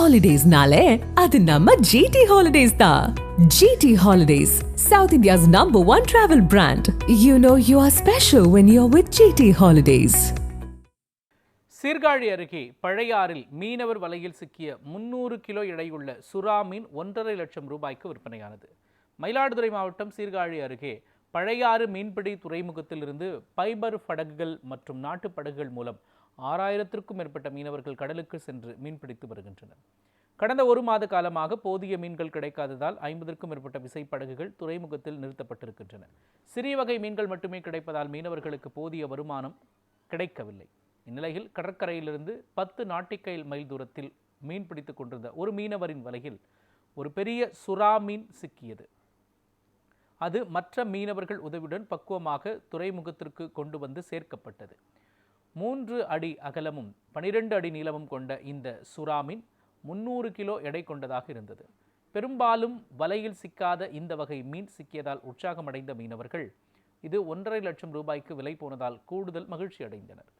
ஹாலிடேஸ்னாலே அது நம்ம ஜிடி ஹாலிடேஸ் தான். GT holidays, South India's #1 travel brand. You know you are special when you're with GT Holidays. Sirkazhi அருகே பழையாறில் மீனவர் வலையில் சிக்கிய 300 கிலோ எடையுள்ள சுறா மீன் 1.5 லட்சம் ரூபாய்க்கு விற்பனையானது. மயிலாடுதுறை மாவட்டம் சீர்காழி அருகே பழையாறு மீன்பிடி துறைமுகத்திலிருந்து பைபர் படகுகள் மற்றும் நாட்டு படகுகள் மூலம் 6000க்கும் மேற்பட்ட மீனவர்கள் கடலுக்கு சென்று மீன்பிடித்து வருகின்றனர். கடந்த ஒரு மாத காலமாக போதிய மீன்கள் கிடைக்காததால் 50க்கும் மேற்பட்ட விசைப்படகுகள் துறைமுகத்தில் நிறுத்தப்பட்டிருக்கின்றன. சிறிய வகை மீன்கள் மட்டுமே கிடைப்பதால் மீனவர்களுக்கு போதிய வருமானம் கிடைக்கவில்லை. இந்நிலையில் கடற்கரையிலிருந்து 10 நாட்டிக்கைல் மைல் தூரத்தில் மீன் பிடித்துக் கொண்டிருந்த ஒரு மீனவரின் வலையில் ஒரு பெரிய சுறா மீன் சிக்கியது. அது மற்ற மீனவர்கள் உதவியுடன் பக்குவமாக துறைமுகத்திற்கு கொண்டு வந்து சேர்க்கப்பட்டது. 3 அடி அகலமும் 12 அடி நீளமும் கொண்ட இந்த சுறா மீன் 300 கிலோ எடை கொண்டதாக இருந்தது. பெரும்பாலும் வலையில் சிக்காத இந்த வகை மீன் சிக்கியதால் உற்சாகமடைந்த மீனவர்கள் இது 1.5 லட்சம் ரூபாய்க்கு விலை போனதால் கூடுதல் மகிழ்ச்சி அடைந்தனர்.